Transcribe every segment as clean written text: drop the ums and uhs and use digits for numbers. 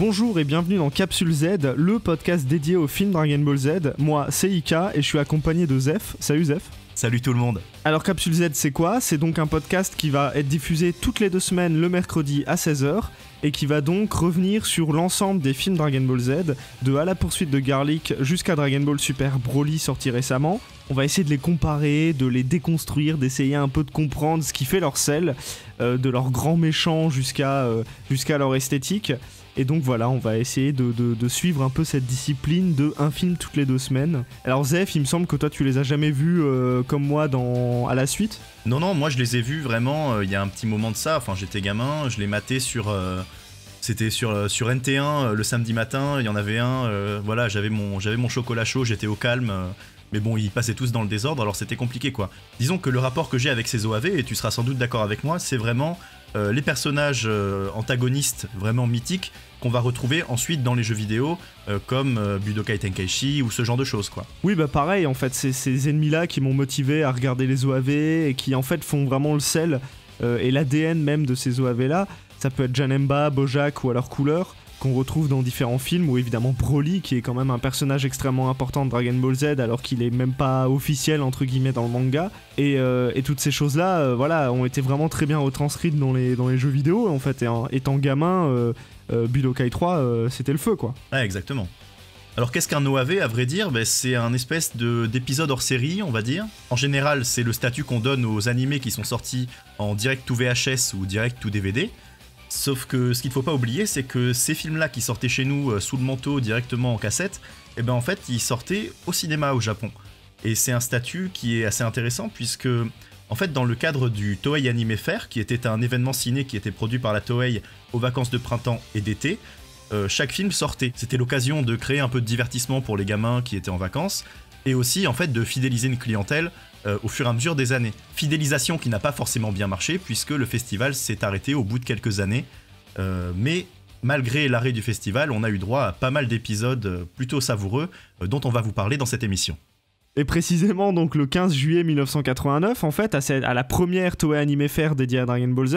Bonjour et bienvenue dans Capsule Z, le podcast dédié au film Dragon Ball Z. Moi, c'est Ika et je suis accompagné de Zef. Salut Zef. Salut tout le monde. Alors Capsule Z, c'est quoi? C'est donc un podcast qui va être diffusé toutes les 2 semaines le mercredi à 16h et qui va donc revenir sur l'ensemble des films Dragon Ball Z, de À la poursuite de Garlic jusqu'à Dragon Ball Super Broly sorti récemment. On va essayer de les comparer, de les déconstruire, d'essayer un peu de comprendre ce qui fait leur sel, de leurs grands méchants jusqu'à leur esthétique. Et donc voilà, on va essayer de suivre un peu cette discipline de un film toutes les 2 semaines. Alors Zef, il me semble que toi tu les as jamais vus comme moi à la suite. Non, moi je les ai vus vraiment il y a un petit moment de ça. Enfin, j'étais gamin, je les matais c'était sur NT1 le samedi matin. Il y en avait un, voilà, j'avais mon chocolat chaud, j'étais au calme. Mais bon, ils passaient tous dans le désordre, alors c'était compliqué quoi. Disons que le rapport que j'ai avec ces OAV, et tu seras sans doute d'accord avec moi, c'est vraiment les personnages antagonistes vraiment mythiques qu'on va retrouver ensuite dans les jeux vidéo comme Budokai Tenkaichi ou ce genre de choses quoi. Oui bah pareil en fait, c'est ces ennemis-là qui m'ont motivé à regarder les OAV et qui en fait font vraiment le sel et l'ADN même de ces OAV-là. Ça peut être Janemba, Bojack ou alors Cooler, qu'on retrouve dans différents films, ou évidemment Broly, qui est quand même un personnage extrêmement important de Dragon Ball Z, alors qu'il est même pas officiel, entre guillemets, dans le manga. Et toutes ces choses-là, voilà, ont été vraiment très bien retranscrites dans les jeux vidéo, en fait. Et étant gamin, Budokai 3, c'était le feu, quoi. Ouais, exactement. Alors qu'est-ce qu'un OAV, à vrai dire? C'est un espèce d'épisode hors série, on va dire. En général, c'est le statut qu'on donne aux animés qui sont sortis en direct to VHS ou direct to DVD. Sauf que ce qu'il ne faut pas oublier, c'est que ces films-là qui sortaient chez nous sous le manteau directement en cassette, et ben en fait ils sortaient au cinéma au Japon. Et c'est un statut qui est assez intéressant puisque en fait dans le cadre du Toei Anime Fair, qui était un événement ciné qui était produit par la Toei aux vacances de printemps et d'été, chaque film sortait. C'était l'occasion de créer un peu de divertissement pour les gamins qui étaient en vacances et aussi en fait de fidéliser une clientèle au fur et à mesure des années. Fidélisation qui n'a pas forcément bien marché puisque le festival s'est arrêté au bout de quelques années. Mais malgré l'arrêt du festival, on a eu droit à pas mal d'épisodes plutôt savoureux dont on va vous parler dans cette émission. Et précisément donc le 15 juillet 1989, en fait, à la première Toei Anime Fair dédiée à Dragon Ball Z,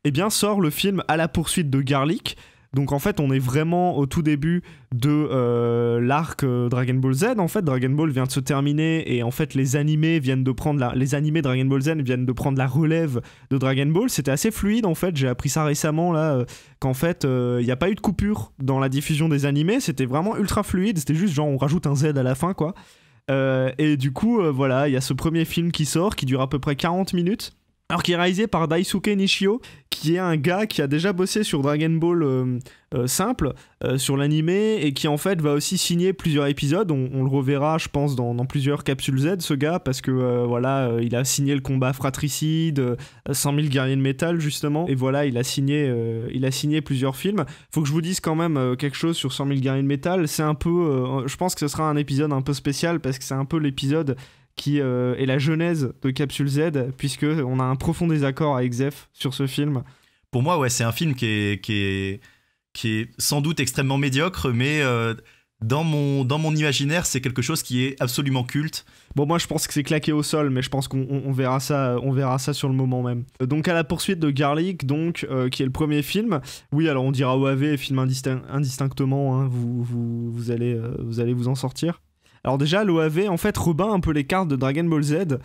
eh bien sort le film À la poursuite de Garlic. Donc en fait on est vraiment au tout début de l'arc Dragon Ball Z. En fait Dragon Ball vient de se terminer et en fait les animés Dragon Ball Z viennent de prendre la relève de Dragon Ball. C'était assez fluide en fait, j'ai appris ça récemment là, qu'en fait il n'y a pas eu de coupure dans la diffusion des animés, c'était vraiment ultra fluide, c'était juste genre on rajoute un Z à la fin quoi. Et du coup voilà, il y a ce premier film qui sort qui dure à peu près 40 minutes. Alors qui est réalisé par Daisuke Nishio, qui est un gars qui a déjà bossé sur Dragon Ball simple, sur l'animé, et qui en fait va aussi signer plusieurs épisodes. On le reverra, je pense, dans plusieurs capsules Z, ce gars, parce que voilà, il a signé le combat fratricide, 100 000 guerriers de métal, justement, et voilà, il a signé plusieurs films. Faut que je vous dise quand même quelque chose sur 100 000 guerriers de métal. C'est un peu, je pense que ce sera un épisode un peu spécial, parce que c'est un peu l'épisode qui est la genèse de Capsule Z, puisque on a un profond désaccord avec Zef sur ce film. Pour moi, ouais, c'est un film qui est sans doute extrêmement médiocre, mais dans mon imaginaire, c'est quelque chose qui est absolument culte. Bon, moi je pense que c'est claqué au sol, mais je pense qu'on verra ça sur le moment même. Donc À la poursuite de Garlic, donc qui est le premier film. Oui, alors on dira OAV, film indistinctement, hein, vous allez vous en sortir. Alors déjà, l'OAV en fait rebat un peu les cartes de Dragon Ball Z.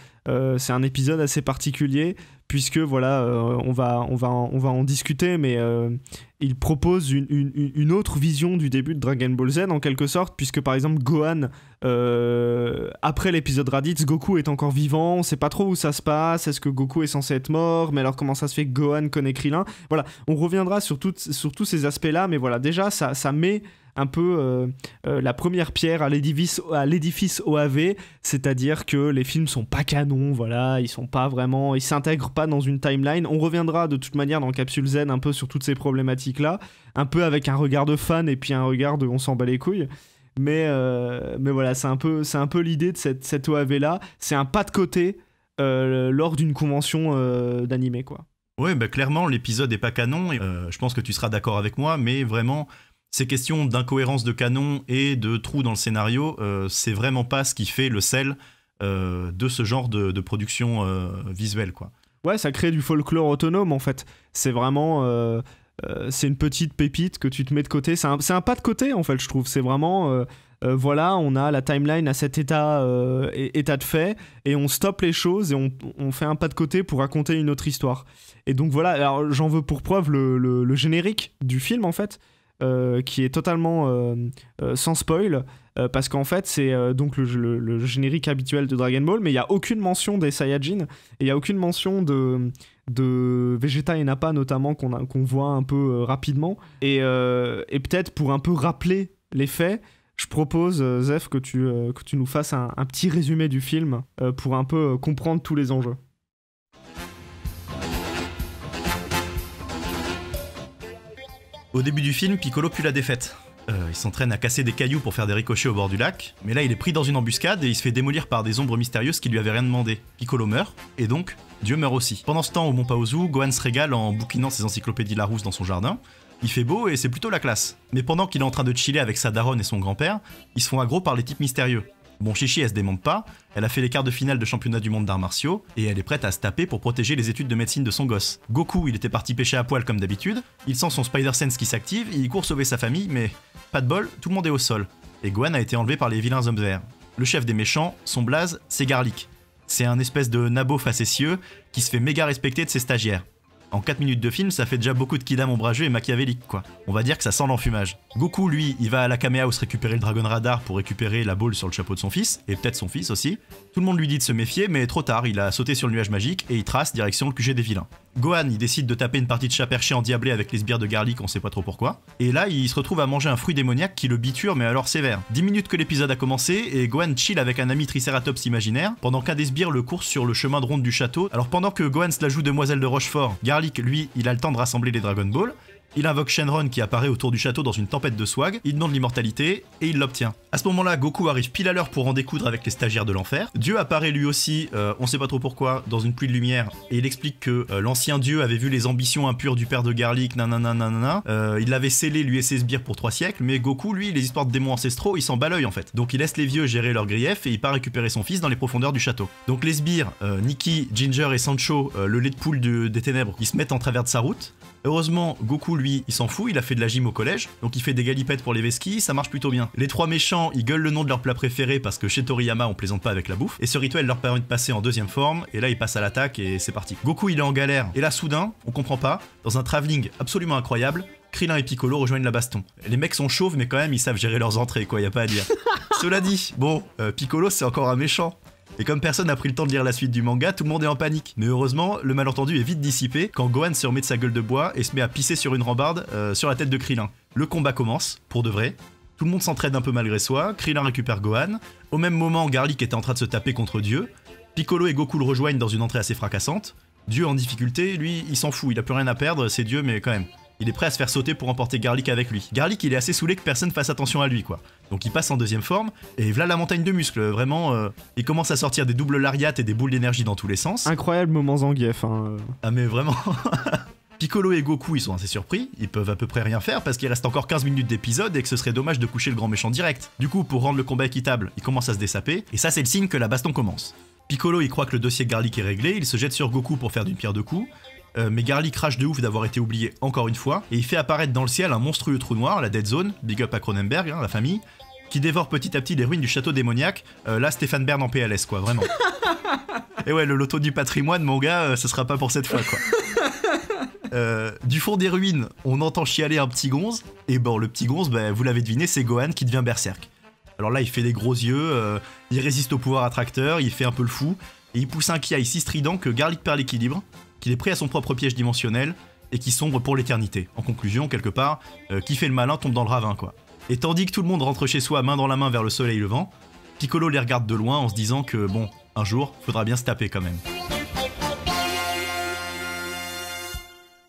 C'est un épisode assez particulier puisque voilà, on va en discuter, mais il propose une autre vision du début de Dragon Ball Z en quelque sorte, puisque par exemple Gohan, après l'épisode Raditz, Goku est encore vivant, on sait pas trop où ça se passe, est-ce que Goku est censé être mort, mais alors comment ça se fait que Gohan connaît Krillin? Voilà, on reviendra sur tous ces aspects-là, mais voilà, déjà ça met un peu la première pierre à l'édifice OAV, c'est-à-dire que les films sont pas canons, voilà, ils s'intègrent pas dans une timeline. On reviendra de toute manière dans Capsule Z un peu sur toutes ces problématiques-là, un peu avec un regard de fan et puis un regard de on s'en bat les couilles. Mais voilà, c'est un peu l'idée de cette OAV-là. C'est un pas de côté lors d'une convention d'animé, quoi. Ouais, bah clairement, l'épisode est pas canon. Je pense que tu seras d'accord avec moi, mais vraiment, ces questions d'incohérence de canon et de trous dans le scénario, c'est vraiment pas ce qui fait le sel de ce genre de production visuelle, quoi. Ouais, ça crée du folklore autonome en fait. C'est vraiment c'est une petite pépite que tu te mets de côté. C'est un pas de côté, en fait, je trouve. C'est vraiment... voilà, on a la timeline à cet état de fait, et on stoppe les choses et on fait un pas de côté pour raconter une autre histoire. Et donc voilà, alors j'en veux pour preuve le générique du film, en fait, qui est totalement sans spoil, parce qu'en fait c'est donc le générique habituel de Dragon Ball, mais il n'y a aucune mention des Saiyajin, et il n'y a aucune mention de Vegeta et Nappa notamment, qu'on voit un peu rapidement, et peut-être pour un peu rappeler les faits, je propose, Zef, que tu nous fasses un petit résumé du film pour un peu comprendre tous les enjeux. Au début du film, Piccolo pue la défaite. Il s'entraîne à casser des cailloux pour faire des ricochets au bord du lac, mais là il est pris dans une embuscade et il se fait démolir par des ombres mystérieuses qui lui avaient rien demandé. Piccolo meurt, et donc Dieu meurt aussi. Pendant ce temps, au Mont Paozu, Gohan se régale en bouquinant ses encyclopédies Larousse dans son jardin. Il fait beau et c'est plutôt la classe. Mais pendant qu'il est en train de chiller avec sa daronne et son grand-père, ils se font aggro par les types mystérieux. Bon, Chichi, elle se démonte pas, elle a fait les quarts de finale de championnat du monde d'arts martiaux, et elle est prête à se taper pour protéger les études de médecine de son gosse. Goku, il était parti pêcher à poil comme d'habitude, il sent son Spider Sense qui s'active, il court sauver sa famille, mais pas de bol, tout le monde est au sol. Et Gohan a été enlevé par les vilains hommes verts. Le chef des méchants, son blaze, c'est Garlic. C'est un espèce de nabo facétieux qui se fait méga respecter de ses stagiaires. En 4 minutes de film, ça fait déjà beaucoup de kidam ombrageux et machiavélique, quoi. On va dire que ça sent l'enfumage. Goku, lui, il va à la Kame House récupérer le Dragon Radar pour récupérer la boule sur le chapeau de son fils, et peut-être son fils aussi. Tout le monde lui dit de se méfier, mais trop tard, il a sauté sur le nuage magique et il trace direction le QG des vilains. Gohan, il décide de taper une partie de chat perché endiablé avec les sbires de Garlic, on sait pas trop pourquoi. Et là, il se retrouve à manger un fruit démoniaque qui le biture, mais alors sévère. 10 minutes que l'épisode a commencé, et Gohan chill avec un ami Triceratops imaginaire, pendant qu'un des sbires le course sur le chemin de ronde du château. Alors pendant que Gohan se la joue demoiselle de Rochefort, Garlic, lui, il a le temps de rassembler les Dragon Ball. Il invoque Shenron qui apparaît autour du château dans une tempête de swag, il demande l'immortalité, et il l'obtient. À ce moment-là, Goku arrive pile à l'heure pour en découdre avec les stagiaires de l'enfer. Dieu apparaît lui aussi, on sait pas trop pourquoi, dans une pluie de lumière, et il explique que l'ancien dieu avait vu les ambitions impures du père de Garlic, nanana, il l'avait scellé lui et ses sbires pour 3 siècles, mais Goku, lui, les histoires de démons ancestraux, il s'en bat l'œil en fait. Donc il laisse les vieux gérer leurs griefs, et il part récupérer son fils dans les profondeurs du château. Donc les sbires, Nikki, Ginger et Sancho, le lait de poule des ténèbres, ils se mettent en travers de sa route. Heureusement, Goku, lui, il s'en fout, il a fait de la gym au collège, donc il fait des galipettes pour les vesquis, ça marche plutôt bien. Les 3 méchants, ils gueulent le nom de leur plat préféré parce que chez Toriyama, on plaisante pas avec la bouffe, et ce rituel leur permet de passer en deuxième forme, et là, ils passent à l'attaque, et c'est parti. Goku, il est en galère, et là, soudain, on comprend pas, dans un travelling absolument incroyable, Krillin et Piccolo rejoignent la baston. Les mecs sont chauves, mais quand même, ils savent gérer leurs entrées, quoi, y a pas à dire. Cela dit, bon, Piccolo, c'est encore un méchant. Et comme personne n'a pris le temps de lire la suite du manga, tout le monde est en panique. Mais heureusement, le malentendu est vite dissipé quand Gohan se remet de sa gueule de bois et se met à pisser sur une rambarde sur la tête de Krillin. Le combat commence, pour de vrai. Tout le monde s'entraide un peu malgré soi, Krillin récupère Gohan. Au même moment, Garlic était en train de se taper contre Dieu. Piccolo et Goku le rejoignent dans une entrée assez fracassante. Dieu en difficulté, lui, il s'en fout, il a plus rien à perdre, c'est Dieu, mais quand même. Il est prêt à se faire sauter pour emporter Garlic avec lui. Garlic, il est assez saoulé que personne fasse attention à lui, quoi. Donc il passe en deuxième forme, et voilà la montagne de muscles, vraiment, il commence à sortir des doubles lariates et des boules d'énergie dans tous les sens. Incroyable moment Zangief, hein. Ah mais vraiment. Piccolo et Goku, ils sont assez surpris, ils peuvent à peu près rien faire parce qu'il reste encore 15 minutes d'épisode et que ce serait dommage de coucher le grand méchant direct. Du coup, pour rendre le combat équitable, ils commencent à se dessaper, et ça c'est le signe que la baston commence. Piccolo, il croit que le dossier Garlic est réglé, il se jette sur Goku pour faire d'une pierre deux coups. Mais Garlic crache de ouf d'avoir été oublié encore une fois, et il fait apparaître dans le ciel un monstrueux trou noir, la Dead Zone, big up à Cronenberg, hein, la famille, qui dévore petit à petit les ruines du château démoniaque. Là, Stéphane Bern en PLS, quoi, vraiment. Et ouais, le loto du patrimoine, mon gars, ce sera pas pour cette fois, quoi. Du fond des ruines, on entend chialer un petit gonze, et bon, le petit gonze, bah, vous l'avez deviné, c'est Gohan qui devient berserk. Alors là, il fait des gros yeux, il résiste au pouvoir attracteur, il fait un peu le fou, et il pousse un kiai si strident que Garlic perd l'équilibre, qu'il est pris à son propre piège dimensionnel et qui sombre pour l'éternité. En conclusion, quelque part, qui fait le malin tombe dans le ravin, quoi. Et tandis que tout le monde rentre chez soi main dans la main vers le soleil levant, Piccolo les regarde de loin en se disant que, bon, un jour, faudra bien se taper quand même.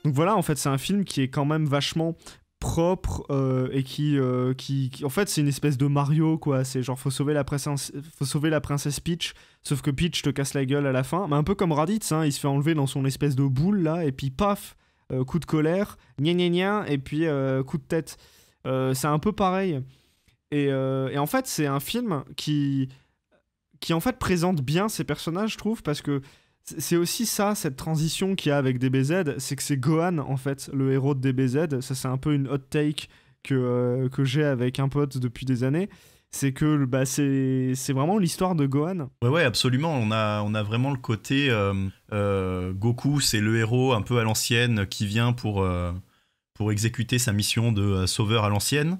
Donc voilà, en fait, c'est un film qui est quand même vachement propre et qui en fait c'est une espèce de Mario, quoi. C'est genre faut sauver la princesse Peach, sauf que Peach te casse la gueule à la fin, mais un peu comme Raditz, hein, il se fait enlever dans son espèce de boule là et puis paf, coup de colère, gna gna gna, et puis coup de tête. C'est un peu pareil et en fait c'est un film qui en fait présente bien ses personnages, je trouve, parce que c'est aussi ça, cette transition qu'il y a avec DBZ, c'est que c'est Gohan, en fait, le héros de DBZ. Ça, c'est un peu une hot take que j'ai avec un pote depuis des années. C'est que c'est vraiment l'histoire de Gohan. Ouais, absolument. On a vraiment le côté Goku, c'est le héros un peu à l'ancienne qui vient pour exécuter sa mission de sauveur à l'ancienne.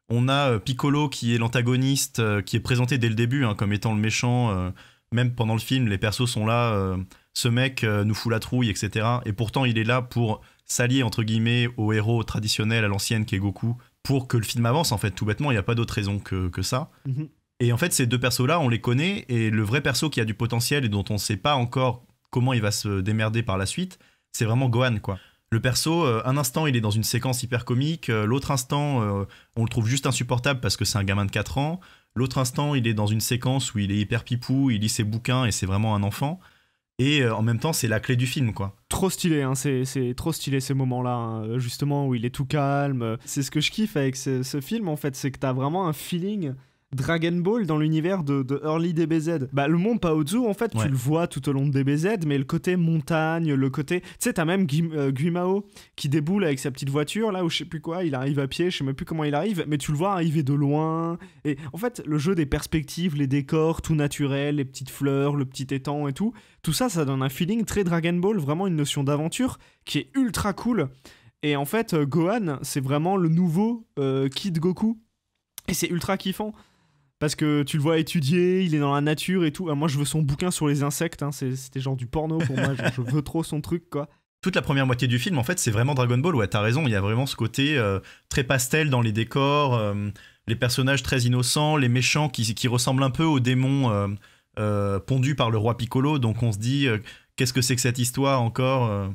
On a Piccolo qui est l'antagoniste, qui est présenté dès le début comme étant le méchant. Même pendant le film, les persos sont là. Ce mec nous fout la trouille, etc. Et pourtant, il est là pour s'allier, entre guillemets, au héros traditionnel à l'ancienne qui est Goku, pour que le film avance, en fait. Tout bêtement, il n'y a pas d'autre raison que ça. Mm-hmm. Et en fait, ces deux persos-là, on les connaît. Et le vrai perso qui a du potentiel et dont on ne sait pas encore comment il va se démerder par la suite, c'est vraiment Gohan, quoi. Le perso, un instant, il est dans une séquence hyper comique. L'autre instant, on le trouve juste insupportable parce que c'est un gamin de 4 ans. L'autre instant, il est dans une séquence où il est hyper pipou, il lit ses bouquins et c'est vraiment un enfant. Et en même temps, c'est la clé du film, quoi. Trop stylé, c'est trop stylé ces moments-là, justement, où il est tout calme. C'est ce que je kiffe avec ce film, en fait, c'est que t'as vraiment un feeling Dragon Ball dans l'univers de Early DBZ. Le monde Paozu, en fait, tu le vois tout au long de DBZ, mais le côté montagne, le côté... Tu sais, t'as même Guimao qui déboule avec sa petite voiture, là, ou je sais plus quoi, il arrive à pied, je sais même plus comment il arrive, mais tu le vois arriver de loin. Et en fait, le jeu des perspectives, les décors, tout naturel, les petites fleurs, le petit étang et tout ça, ça donne un feeling très Dragon Ball, vraiment une notion d'aventure qui est ultra cool. Et en fait, Gohan, c'est vraiment le nouveau Kid Goku. Et c'est ultra kiffant. Parce que tu le vois étudier, il est dans la nature et tout. Moi, je veux son bouquin sur les insectes. C'était genre du porno pour moi. Genre, je veux trop son truc, quoi. Toute la première moitié du film, en fait, c'est vraiment Dragon Ball. Ouais, t'as raison. Il y a vraiment ce côté très pastel dans les décors, les personnages très innocents, les méchants qui ressemblent un peu aux démons pondus par le roi Piccolo. Donc, on se dit, qu'est-ce que c'est que cette histoire encore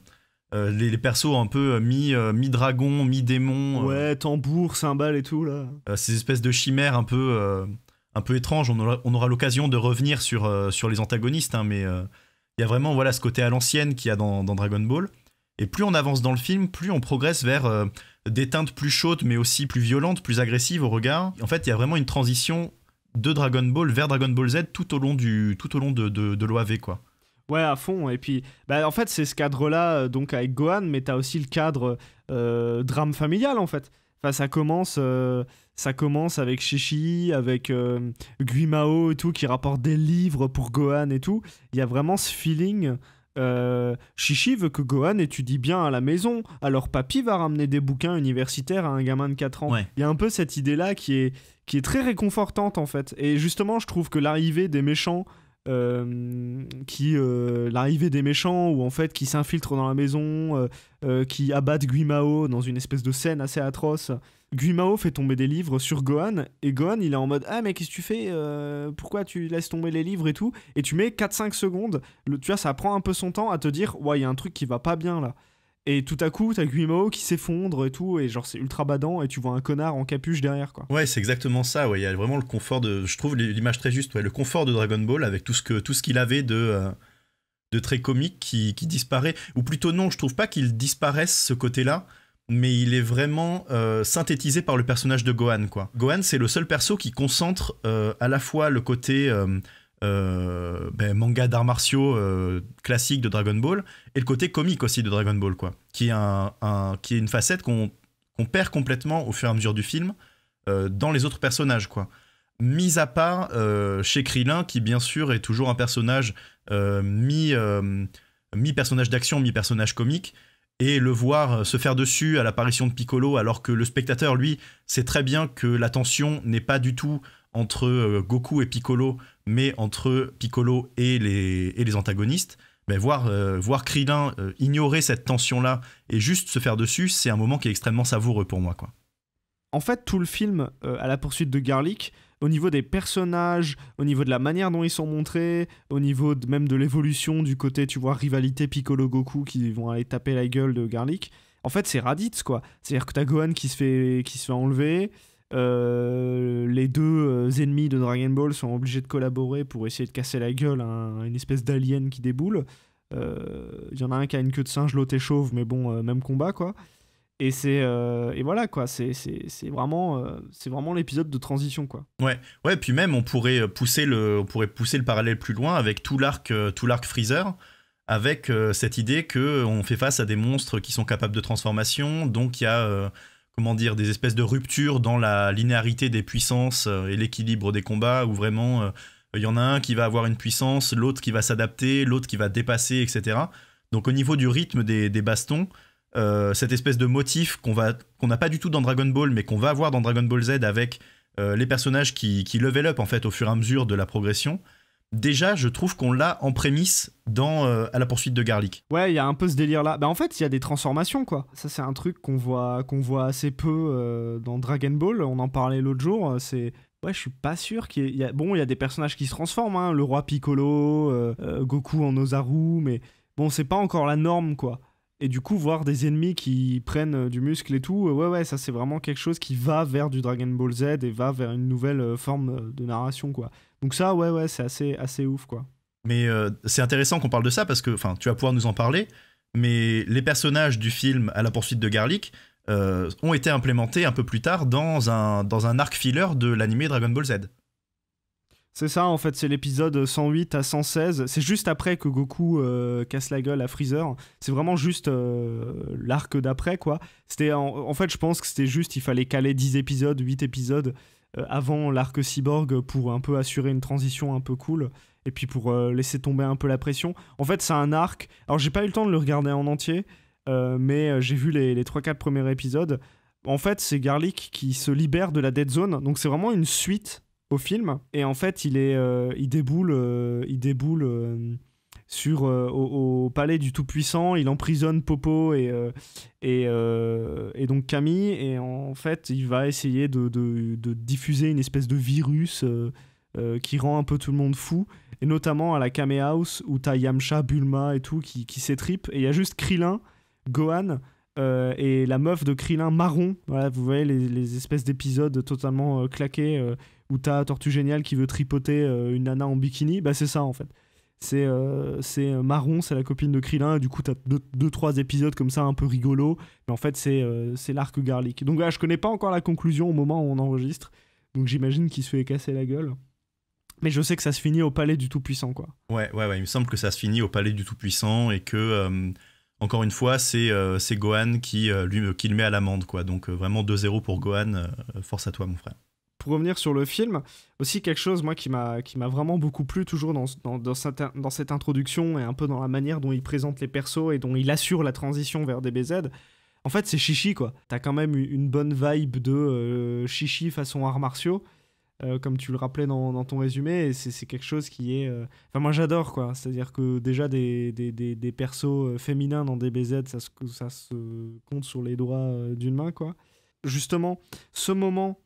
les persos un peu mi-dragon, mi-démon. Ouais, tambour, cymbales et tout, là. Ces espèces de chimères un peu étranges. On aura l'occasion de revenir sur les antagonistes, mais il y a vraiment ce côté à l'ancienne qu'il y a dans Dragon Ball. Et plus on avance dans le film, plus on progresse vers des teintes plus chaudes, mais aussi plus violentes, plus agressives au regard. En fait, il y a vraiment une transition de Dragon Ball vers Dragon Ball Z tout au long de l'OAV, quoi. Ouais, à fond. Et puis, en fait, c'est ce cadre-là, donc avec Gohan, mais t'as aussi le cadre drame familial, en fait. Enfin, ça commence avec Chichi, avec Guimao et tout, qui rapporte des livres pour Gohan et tout. Il y a vraiment ce feeling. Chichi veut que Gohan étudie bien à la maison, alors papy va ramener des bouquins universitaires à un gamin de 4 ans. Ouais. Il y a un peu cette idée-là qui est très réconfortante, en fait. Et justement, je trouve que l'arrivée des méchants... l'arrivée des méchants ou en fait qui s'infiltrent dans la maison, qui abattent Guimao dans une espèce de scène assez atroce. Guimao fait tomber des livres sur Gohan et Gohan il est en mode mais qu'est-ce que tu fais, pourquoi tu laisses tomber les livres et tout, et tu mets 4-5 secondes, tu vois, ça prend un peu son temps à te dire ouais, il y a un truc qui va pas bien là. Et tout à coup, t'as Guimao qui s'effondre et tout, et genre c'est ultra badant, et tu vois un connard en capuche derrière, quoi. Ouais, c'est exactement ça, ouais. Il y a vraiment le confort je trouve l'image très juste, ouais. Le confort de Dragon Ball avec tout ce qu'il avait de très comique qui disparaît. Ou plutôt non, je trouve pas qu'il disparaisse ce côté-là, mais il est vraiment synthétisé par le personnage de Gohan, quoi. Gohan, c'est le seul perso qui concentre à la fois le côté... manga d'arts martiaux classique de Dragon Ball et le côté comique aussi de Dragon Ball, quoi, qui est une facette qu'on perd complètement au fur et à mesure du film dans les autres personnages, quoi. Mis à part chez Krillin, qui bien sûr est toujours un personnage mi-personnage d'action, mi-personnage comique, et le voir se faire dessus à l'apparition de Piccolo, alors que le spectateur, lui, sait très bien que la tension n'est pas du tout entre Goku et Piccolo, mais entre Piccolo et les antagonistes. Voir Krillin ignorer cette tension-là et juste se faire dessus, c'est un moment qui est extrêmement savoureux pour moi, quoi. En fait, tout le film, à la poursuite de Garlic, au niveau des personnages, au niveau de la manière dont ils sont montrés, au niveau même de l'évolution du côté, tu vois, rivalité Piccolo-Goku qui vont aller taper la gueule de Garlic, en fait, c'est Raditz, quoi. C'est-à-dire que t'as Gohan qui se fait enlever, les deux ennemis de Dragon Ball sont obligés de collaborer pour essayer de casser la gueule à une espèce d'alien qui déboule. Il y en a un qui a une queue de singe, l'autre est chauve, mais bon, même combat, quoi. Et voilà, quoi, c'est vraiment l'épisode de transition, quoi. Ouais, puis même on pourrait pousser le parallèle plus loin avec tout l'arc Freezer, avec cette idée qu'on fait face à des monstres qui sont capables de transformation, donc il y a comment dire, des espèces de ruptures dans la linéarité des puissances et l'équilibre des combats, où vraiment il y en a un qui va avoir une puissance, l'autre qui va s'adapter, l'autre qui va dépasser, etc. Donc au niveau du rythme des bastons, cette espèce de motif qu'on n'a pas du tout dans Dragon Ball, mais qu'on va avoir dans Dragon Ball Z avec les personnages qui level up en fait au fur et à mesure de la progression. Déjà, je trouve qu'on l'a en prémisse à la poursuite de Garlic. Ouais, il y a un peu ce délire-là. Bah en fait, il y a des transformations, quoi. Ça, c'est un truc qu'on voit assez peu dans Dragon Ball. On en parlait l'autre jour. Ouais, je suis pas sûr qu'il y a... Bon, il y a des personnages qui se transforment, hein. Le roi Piccolo, Goku en Ozaru, mais bon, c'est pas encore la norme, quoi. Et du coup, voir des ennemis qui prennent du muscle et tout, ouais, ça c'est vraiment quelque chose qui va vers du Dragon Ball Z et va vers une nouvelle forme de narration, quoi. Donc ça, ouais, c'est assez ouf, quoi. Mais c'est intéressant qu'on parle de ça parce que, enfin, tu vas pouvoir nous en parler, mais les personnages du film À la poursuite de Garlic ont été implémentés un peu plus tard dans un arc filler de l'animé Dragon Ball Z. C'est ça, en fait, c'est l'épisode 108 à 116. C'est juste après que Goku casse la gueule à Freezer. C'est vraiment juste l'arc d'après, quoi. C'était en fait, je pense que c'était juste, il fallait caler 10 épisodes, 8 épisodes avant l'arc Cyborg pour un peu assurer une transition un peu cool. Et puis pour laisser tomber un peu la pression. En fait, c'est un arc. Alors, j'ai pas eu le temps de le regarder en entier, mais j'ai vu les 3-4 premiers épisodes. En fait, c'est Garlic qui se libère de la Dead Zone. Donc, c'est vraiment une suite au film, et en fait il déboule au palais du Tout-Puissant, il emprisonne Popo et donc Camille, et en fait il va essayer de diffuser une espèce de virus qui rend un peu tout le monde fou, et notamment à la Kame House où t'as Yamcha, Bulma et tout qui s'étripent, et il y a juste Krillin, Gohan et la meuf de Krillin marron. Voilà, vous voyez les espèces d'épisodes totalement claqués où t'as Tortue Géniale qui veut tripoter une nana en bikini. Bah c'est ça en fait. C'est marron, c'est la copine de Krillin, et du coup t'as 2-3 épisodes comme ça un peu rigolos, mais en fait c'est l'arc Garlic. Donc là je connais pas encore la conclusion au moment où on enregistre, donc j'imagine qu'il se fait casser la gueule. Mais je sais que ça se finit au palais du Tout-Puissant, quoi. Ouais, il me semble que ça se finit au palais du Tout-Puissant et que... encore une fois, c'est Gohan qui le met à l'amende, quoi. Donc vraiment 2-0 pour Gohan. Force à toi, mon frère. Pour revenir sur le film, aussi quelque chose moi qui m'a vraiment beaucoup plu toujours dans cette introduction, et un peu dans la manière dont il présente les persos et dont il assure la transition vers DBZ. En fait, c'est Chichi, quoi. T'as quand même une bonne vibe de Chichi façon arts martiaux. Comme tu le rappelais dans ton résumé, et c'est quelque chose qui est... Enfin, moi j'adore, quoi. C'est-à-dire que déjà des persos féminins dans DBZ, ça se compte sur les doigts d'une main, quoi. Justement, ce moment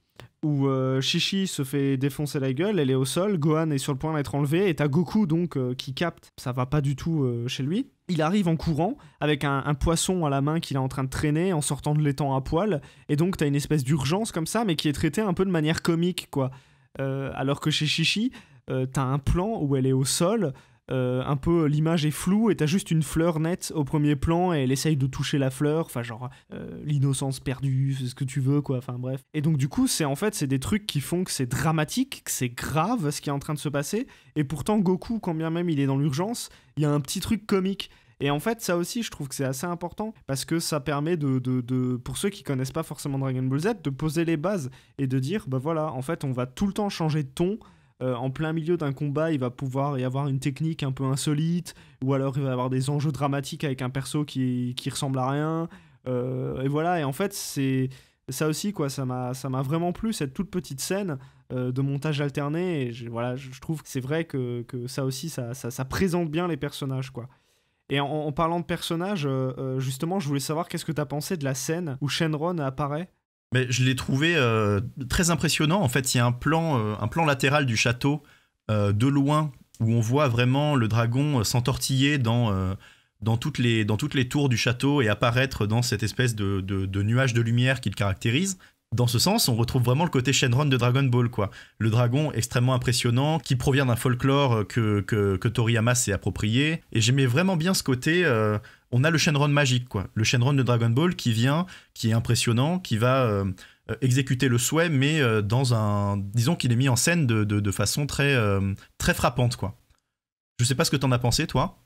où Chichi se fait défoncer la gueule, elle est au sol, Gohan est sur le point d'être enlevé, et t'as Goku donc qui capte, ça va pas du tout chez lui. Il arrive en courant avec un poisson à la main qu'il est en train de traîner en sortant de l'étang à poil, et donc t'as une espèce d'urgence comme ça, mais qui est traitée un peu de manière comique, quoi. Alors que chez Chichi, t'as un plan où elle est au sol, un peu l'image est floue, et t'as juste une fleur nette au premier plan, et elle essaye de toucher la fleur, enfin genre l'innocence perdue, c'est ce que tu veux, quoi, enfin bref. Et donc du coup, c'est des trucs qui font que c'est dramatique, que c'est grave ce qui est en train de se passer, et pourtant Goku, quand bien même il est dans l'urgence, il y a un petit truc comique. Et en fait, ça aussi, je trouve que c'est assez important, parce que ça permet pour ceux qui connaissent pas forcément Dragon Ball Z, de poser les bases et de dire, bah voilà, en fait, on va tout le temps changer de ton. En plein milieu d'un combat, il va pouvoir y avoir une technique un peu insolite, ou alors il va y avoir des enjeux dramatiques avec un perso qui ressemble à rien. Et voilà, et en fait, c'est ça aussi, quoi, ça m'a vraiment plu, cette toute petite scène de montage alterné. Et je trouve que c'est vrai que ça aussi, ça présente bien les personnages, quoi. Et en parlant de personnages, justement, je voulais savoir qu'est-ce que t'as pensé de la scène où Shenron apparaît. Mais je l'ai trouvé très impressionnant. En fait, il y a un plan latéral du château de loin où on voit vraiment le dragon s'entortiller dans toutes les tours du château et apparaître dans cette espèce de nuage de lumière qui le caractérise. Dans ce sens, on retrouve vraiment le côté Shenron de Dragon Ball, quoi. Le dragon extrêmement impressionnant, qui provient d'un folklore que Toriyama s'est approprié. Et j'aimais vraiment bien ce côté... on a le Shenron magique, quoi. Le Shenron de Dragon Ball qui est impressionnant, qui va exécuter le souhait, mais disons qu'il est mis en scène de façon très, très frappante, quoi. Je sais pas ce que t'en as pensé, toi.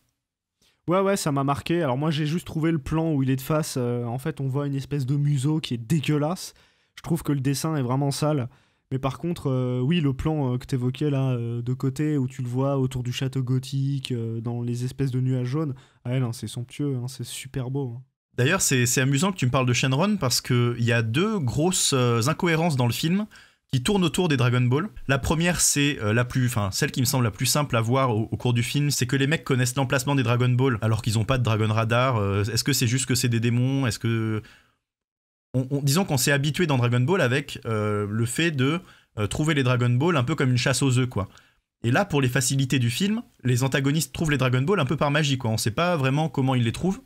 Ouais, ça m'a marqué. Alors moi, j'ai juste trouvé le plan où il est de face. En fait, on voit une espèce de museau qui est dégueulasse. Je trouve que le dessin est vraiment sale. Mais par contre, oui, le plan que t'évoquais là, de côté, où tu le vois autour du château gothique, dans les espèces de nuages jaunes, ah non, c'est somptueux, hein, c'est super beau. Hein. D'ailleurs, c'est amusant que tu me parles de Shenron parce qu'il y a deux grosses incohérences dans le film qui tournent autour des Dragon Ball. La première, c'est celle qui me semble la plus simple à voir au cours du film, c'est que les mecs connaissent l'emplacement des Dragon Ball alors qu'ils n'ont pas de Dragon Radar. Est-ce que c'est juste que c'est des démons? Est-ce que... disons qu'on s'est habitué dans Dragon Ball avec le fait de trouver les Dragon Ball un peu comme une chasse aux œufs, quoi. Et là, pour les facilités du film, les antagonistes trouvent les Dragon Ball un peu par magie, quoi. On sait pas vraiment comment ils les trouvent.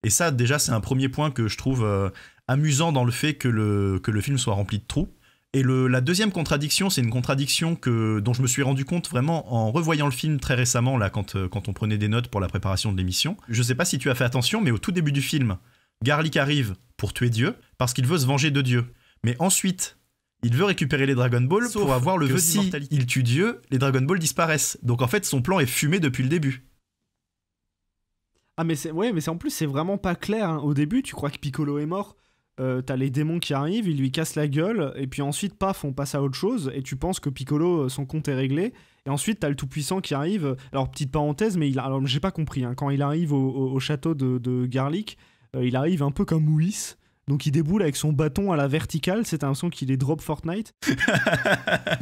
Et ça, déjà, c'est un premier point que je trouve amusant dans le fait que le film soit rempli de trous. Et la deuxième contradiction, c'est une contradiction dont je me suis rendu compte vraiment en revoyant le film très récemment, là, quand on prenait des notes pour la préparation de l'émission. Je sais pas si tu as fait attention, mais au tout début du film, Garlic arrive pour tuer Dieu, parce qu'il veut se venger de Dieu. Mais ensuite, il veut récupérer les Dragon Ball pour avoir le vœu d'immortalité. Si il tue Dieu, les Dragon Ball disparaissent. Donc en fait, son plan est fumé depuis le début. Ah mais c'est en plus c'est vraiment pas clair. Hein. Au début, tu crois que Piccolo est mort. T'as les démons qui arrivent, ils lui cassent la gueule, et puis ensuite, paf, on passe à autre chose, et tu penses que Piccolo, son compte est réglé. Et ensuite, t'as le Tout-Puissant qui arrive. Alors, petite parenthèse, mais alors, j'ai pas compris. Hein. Quand il arrive au château de Garlic, il arrive un peu comme Whis. Donc il déboule avec son bâton à la verticale, c'est l'impression qu'il est drop Fortnite.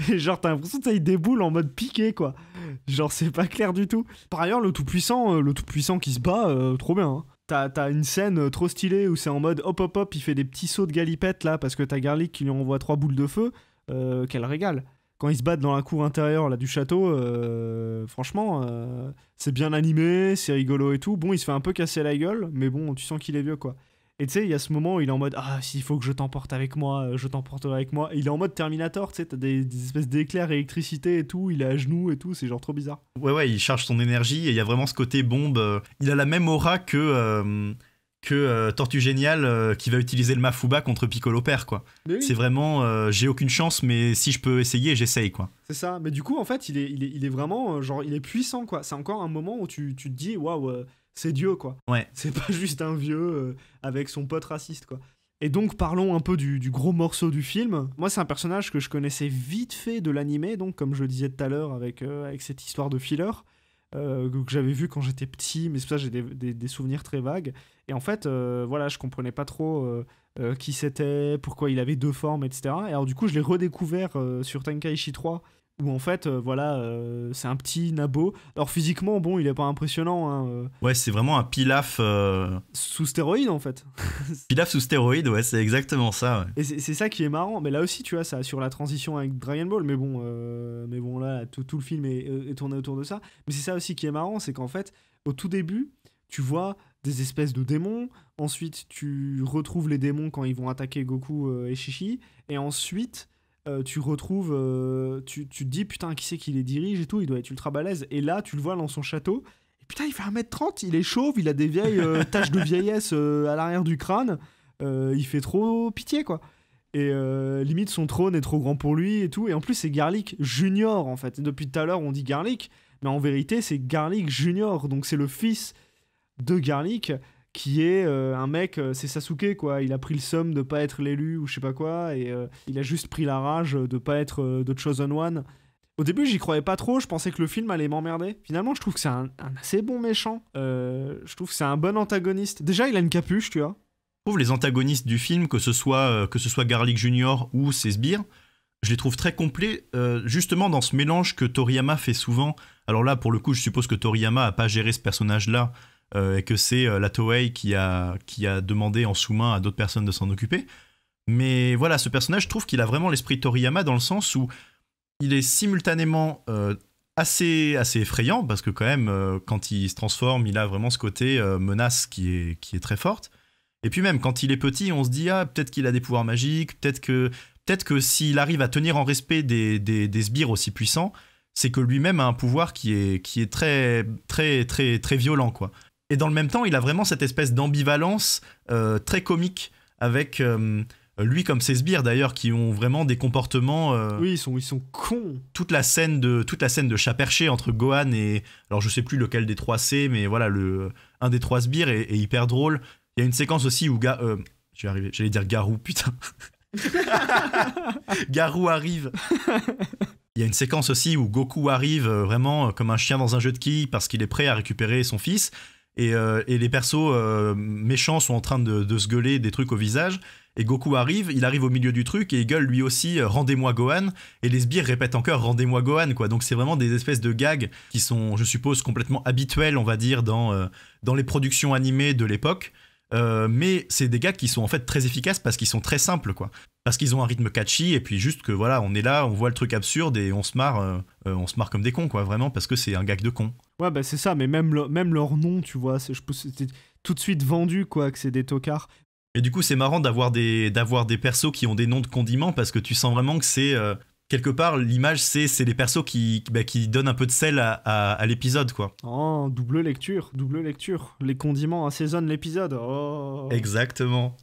Et genre t'as l'impression qu'il déboule en mode piqué quoi. Genre c'est pas clair du tout. Par ailleurs le tout-puissant qui se bat, trop bien. Hein. T'as une scène trop stylée où c'est en mode hop, il fait des petits sauts de galipette là parce que t'as Garlic qui lui envoie 3 boules de feu. Qu'elle régale. Quand ils se battent dans la cour intérieure là, du château, franchement, c'est bien animé, c'est rigolo et tout. Bon, il se fait un peu casser la gueule, mais bon, tu sens qu'il est vieux quoi. Et tu sais, il y a ce moment où il est en mode ah, s'il faut que je t'emporte avec moi, je t'emporterai avec moi. Et il est en mode Terminator, tu sais, t'as des espèces d'éclairs électricité et tout, il est à genoux et tout, c'est genre trop bizarre. Ouais, il charge son énergie et il y a vraiment ce côté bombe. Il a la même aura que Tortue Géniale qui va utiliser le Mafuba contre Piccolo Père, quoi. Oui. C'est vraiment j'ai aucune chance, mais si je peux essayer, j'essaye, quoi. C'est ça, mais du coup, en fait, il est vraiment genre, il est puissant, quoi. C'est encore un moment où tu te dis waouh. C'est Dieu, quoi. Ouais. C'est pas juste un vieux avec son pote raciste, quoi. Et donc, parlons un peu du gros morceau du film. Moi, c'est un personnage que je connaissais vite fait de l'animé, donc, comme je le disais tout à l'heure, avec cette histoire de filler, que j'avais vu quand j'étais petit, mais c'est pour ça que j'ai des souvenirs très vagues. Et en fait, voilà, je comprenais pas trop qui c'était, pourquoi il avait deux formes, etc. Et alors, du coup, je l'ai redécouvert sur Tenkaichi 3, où en fait, c'est un petit nabo. Alors physiquement, bon, il est pas impressionnant. Hein, Ouais, c'est vraiment un pilaf... sous stéroïde, en fait. Pilaf sous stéroïde, ouais, c'est exactement ça. Ouais. Et c'est ça qui est marrant. Mais là aussi, tu vois, ça sur la transition avec Dragon Ball. Mais bon là, tout le film est tourné autour de ça. Mais c'est ça aussi qui est marrant, c'est qu'en fait, au tout début, tu vois des espèces de démons. Ensuite, tu retrouves les démons quand ils vont attaquer Goku et Shishi. Et ensuite... tu retrouves, tu te dis putain qui c'est qui les dirige et tout, il doit être ultra balèze, et là tu le vois dans son château, et putain il fait 1m30, il est chauve, il a des vieilles taches de vieillesse à l'arrière du crâne, il fait trop pitié quoi, et limite son trône est trop grand pour lui et tout, et en plus c'est Garlic Junior en fait, depuis tout à l'heure on dit Garlic, mais en vérité c'est Garlic Junior, donc c'est le fils de Garlic, qui est un mec, c'est Sasuke quoi, il a pris le somme de pas être l'élu ou je sais pas quoi, et il a juste pris la rage de pas être The Chosen One. Au début j'y croyais pas trop, je pensais que le film allait m'emmerder. Finalement je trouve que c'est un assez bon méchant, je trouve que c'est un bon antagoniste. Déjà il a une capuche, tu vois. Je trouve les antagonistes du film, que ce soit Garlic Junior ou ses sbires, je les trouve très complets, justement dans ce mélange que Toriyama fait souvent. Alors là pour le coup je suppose que Toriyama a pas géré ce personnage-là, et que c'est la Toei qui a demandé en sous-main à d'autres personnes de s'en occuper. Mais voilà, ce personnage, je trouve qu'il a vraiment l'esprit Toriyama dans le sens où il est simultanément assez effrayant, parce que quand même, quand il se transforme, il a vraiment ce côté menace qui est très forte. Et puis même, quand il est petit, on se dit, ah, peut-être qu'il a des pouvoirs magiques, peut-être que s'il arrive à tenir en respect des sbires aussi puissants, c'est que lui-même a un pouvoir qui est très, très, très, très violent, quoi. Et dans le même temps, il a vraiment cette espèce d'ambivalence très comique avec Lui comme ses sbires d'ailleurs, qui ont vraiment des comportements... Oui, ils sont cons. Toute la scène de chat perché entre Gohan et... Alors je sais plus lequel des trois c'est, mais voilà, un des trois sbires est hyper drôle. Il y a une séquence aussi où... j'allais dire Garou, putain. Garou arrive. Il y a une séquence aussi où Goku arrive vraiment comme un chien dans un jeu de quilles parce qu'il est prêt à récupérer son fils. Et les persos méchants sont en train de se gueuler des trucs au visage. Et Goku arrive, il arrive au milieu du truc et il gueule lui aussi rendez-moi Gohan. Et les sbires répètent encore rendez-moi Gohan, quoi. Donc c'est vraiment des espèces de gags qui sont, je suppose, complètement habituels, on va dire, dans les productions animées de l'époque. Mais c'est des gags qui sont en fait très efficaces parce qu'ils sont très simples, quoi. Parce qu'ils ont un rythme catchy et puis juste que voilà, on est là, on voit le truc absurde et on se marre comme des cons, quoi, vraiment, parce que c'est un gag de con. Ouais, bah c'est ça, mais même leur nom, tu vois, c'était tout de suite vendu, quoi, que c'est des tocards. Et du coup, c'est marrant d'avoir des persos qui ont des noms de condiments parce que tu sens vraiment que c'est... quelque part, l'image, c'est les persos qui donnent un peu de sel à l'épisode, quoi. Oh, double lecture. Les condiments assaisonnent l'épisode. Oh. Exactement.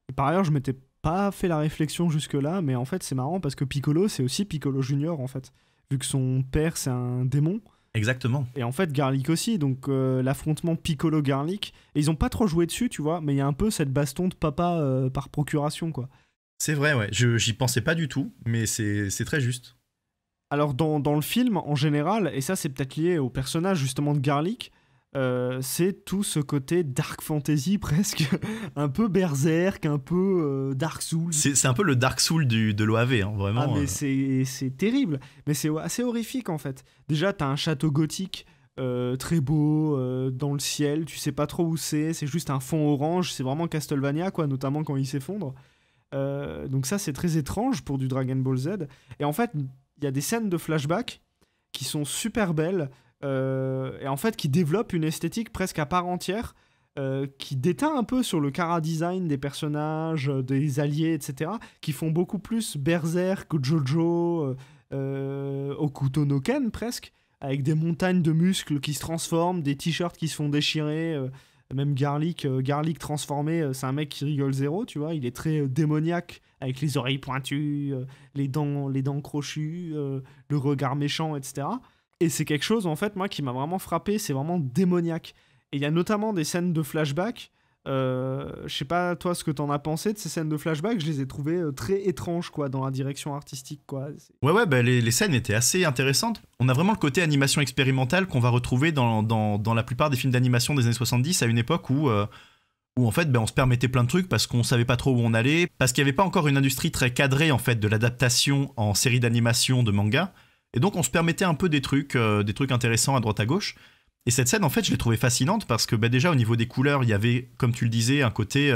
Et par ailleurs, je m'étais pas fait la réflexion jusque-là, mais en fait, c'est marrant parce que Piccolo, c'est aussi Piccolo Junior, en fait. Vu que son père, c'est un démon. Exactement. Et en fait, Garlic aussi, donc l'affrontement Piccolo-Garlic. Et ils ont pas trop joué dessus, tu vois, mais il y a un peu cette baston de papa par procuration, quoi. C'est vrai, ouais. J'y pensais pas du tout, mais c'est très juste. Alors, dans le film, en général, et ça, c'est peut-être lié au personnage, justement, de Garlic, c'est tout ce côté dark fantasy, presque, un peu berserk, un peu Dark Souls. C'est un peu le Dark Soul de l'OAV, hein, vraiment. Ah, mais c'est terrible. Mais c'est assez horrifique, en fait. Déjà, t'as un château gothique très beau, dans le ciel, tu sais pas trop où c'est juste un fond orange, c'est vraiment Castlevania, quoi, notamment quand il s'effondre. Donc ça, c'est très étrange pour du Dragon Ball Z. Et en fait, il y a des scènes de flashback qui sont super belles, et en fait qui développent une esthétique presque à part entière, qui déteint un peu sur le chara-design des personnages, des alliés, etc., qui font beaucoup plus Berserk, Jojo, Hokuto no Ken presque, avec des montagnes de muscles qui se transforment, des t-shirts qui se font déchirer, même Garlic transformé, c'est un mec qui rigole zéro, tu vois, il est très démoniaque, avec les oreilles pointues, les dents crochues, le regard méchant, etc. Et c'est quelque chose, en fait, moi, qui m'a vraiment frappé, c'est vraiment démoniaque. Et il y a notamment des scènes de flashback, je sais pas, toi, ce que t'en as pensé de ces scènes de flashback, je les ai trouvées très étranges, quoi, dans la direction artistique, quoi. Ouais, bah, les scènes étaient assez intéressantes. On a vraiment le côté animation expérimentale qu'on va retrouver dans la plupart des films d'animation des années 70, à une époque où en fait, on se permettait plein de trucs parce qu'on savait pas trop où on allait, parce qu'il y avait pas encore une industrie très cadrée, en fait, de l'adaptation en série d'animation de manga. Et donc, on se permettait un peu des trucs intéressants à droite à gauche. Et cette scène, en fait, je l'ai trouvée fascinante parce que déjà, au niveau des couleurs, il y avait, comme tu le disais, un côté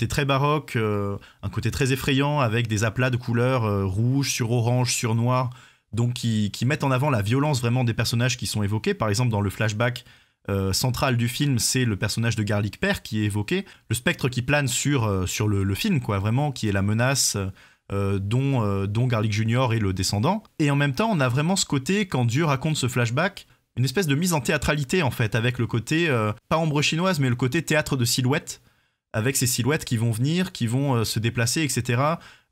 très baroque, un côté très effrayant avec des aplats de couleurs rouge sur orange sur noir, donc qui mettent en avant la violence vraiment des personnages qui sont évoqués. Par exemple, dans le flashback central du film, c'est le personnage de Garlic Père qui est évoqué, le spectre qui plane sur le film, quoi, vraiment, qui est la menace dont Garlic Junior est le descendant. Et en même temps, on a vraiment ce côté, quand Dieu raconte ce flashback, une espèce de mise en théâtralité, en fait, avec le côté, pas ombre chinoise, mais le côté théâtre de silhouettes, avec ces silhouettes qui vont venir, qui vont se déplacer, etc.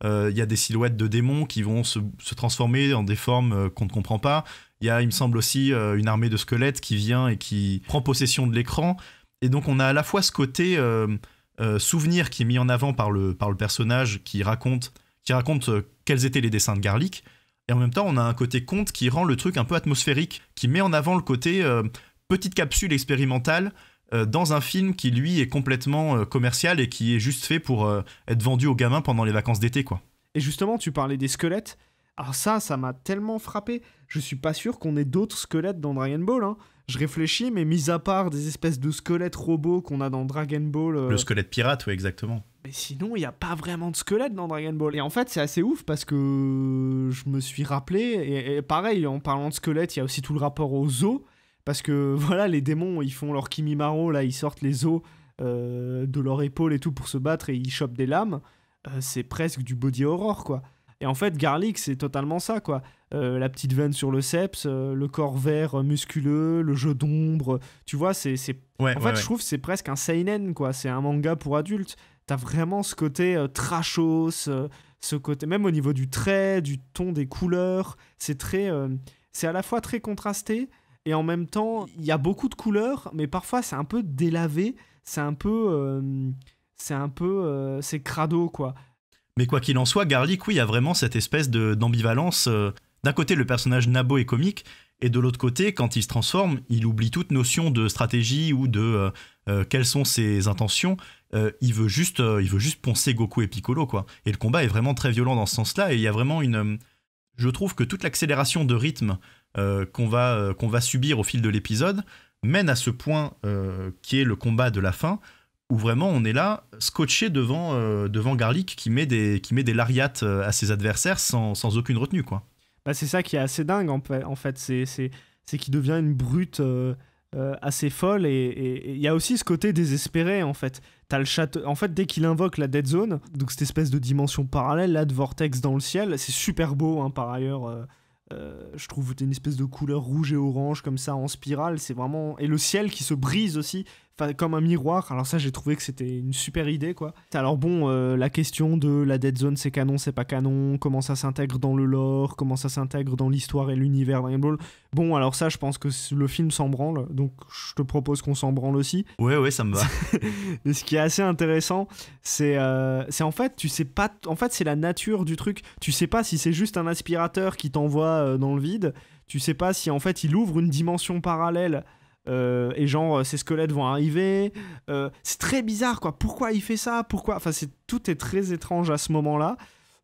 Il y a des silhouettes de démons qui vont se transformer en des formes qu'on ne comprend pas. Il y a, il me semble aussi, une armée de squelettes qui vient et qui prend possession de l'écran. Et donc on a à la fois ce côté souvenir qui est mis en avant par le personnage qui raconte quels étaient les dessins de Garlic. Et en même temps, on a un côté conte qui rend le truc un peu atmosphérique, qui met en avant le côté petite capsule expérimentale dans un film qui, lui, est complètement commercial et qui est juste fait pour être vendu aux gamins pendant les vacances d'été, quoi. Et justement, tu parlais des squelettes. Alors ça m'a tellement frappé. Je suis pas sûr qu'on ait d'autres squelettes dans Dragon Ball, hein. Je réfléchis, mais mis à part des espèces de squelettes robots qu'on a dans Dragon Ball... Le squelette pirate, oui, exactement. Mais sinon, il n'y a pas vraiment de squelette dans Dragon Ball. Et en fait, c'est assez ouf parce que je me suis rappelé, et pareil, en parlant de squelette, il y a aussi tout le rapport aux os, parce que voilà, les démons, ils font leur Kimimaro, là, ils sortent les os de leur épaule et tout pour se battre, et ils chopent des lames. C'est presque du body horror, quoi. Et en fait, Garlic, c'est totalement ça, quoi. La petite veine sur le seps, le corps vert musculeux, le jeu d'ombre, tu vois, c'est... Ouais, en fait, je trouve que c'est presque un seinen, quoi. C'est un manga pour adultes. t'as vraiment ce côté trashos, ce côté, même au niveau du trait, du ton, des couleurs, c'est à la fois très contrasté, et en même temps, il y a beaucoup de couleurs, mais parfois c'est un peu délavé, c'est crado, quoi. Mais quoi qu'il en soit, Garlic, oui, il y a vraiment cette espèce d'ambivalence. D'un côté, le personnage Nabo est comique, et de l'autre côté, quand il se transforme, il oublie toute notion de stratégie ou de quelles sont ses intentions. Il veut juste poncer Goku et Piccolo, quoi. Et le combat est vraiment très violent dans ce sens-là, et il y a vraiment je trouve que toute l'accélération de rythme qu'on va subir au fil de l'épisode mène à ce point qui est le combat de la fin, où vraiment on est là, scotché devant Garlic qui met des lariats à ses adversaires sans aucune retenue, quoi. Bah, c'est ça qui est assez dingue, en fait. C'est qu'il devient une brute assez folle, et il y a aussi ce côté désespéré, en fait. T'as le château. En fait, dès qu'il invoque la Dead Zone, donc cette espèce de dimension parallèle, là, de vortex dans le ciel, c'est super beau, hein, par ailleurs. Je trouve une espèce de couleur rouge et orange comme ça en spirale, c'est vraiment, et le ciel qui se brise aussi, comme un miroir. Alors ça, j'ai trouvé que c'était une super idée, quoi. Alors bon, la question de la Dead Zone, c'est canon, c'est pas canon, comment ça s'intègre dans le lore, comment ça s'intègre dans l'histoire et l'univers Dragon Ball. Bon, alors ça, je pense que le film s'en branle, donc je te propose qu'on s'en branle aussi. Ouais, ça me va. Et ce qui est assez intéressant, c'est en fait, tu sais pas, en fait, c'est la nature du truc. Tu sais pas si c'est juste un aspirateur qui t'envoie dans le vide. Tu sais pas si en fait il ouvre une dimension parallèle. Et genre ces squelettes vont arriver, c'est très bizarre, quoi. Pourquoi il fait ça, pourquoi, enfin tout est très étrange à ce moment-là,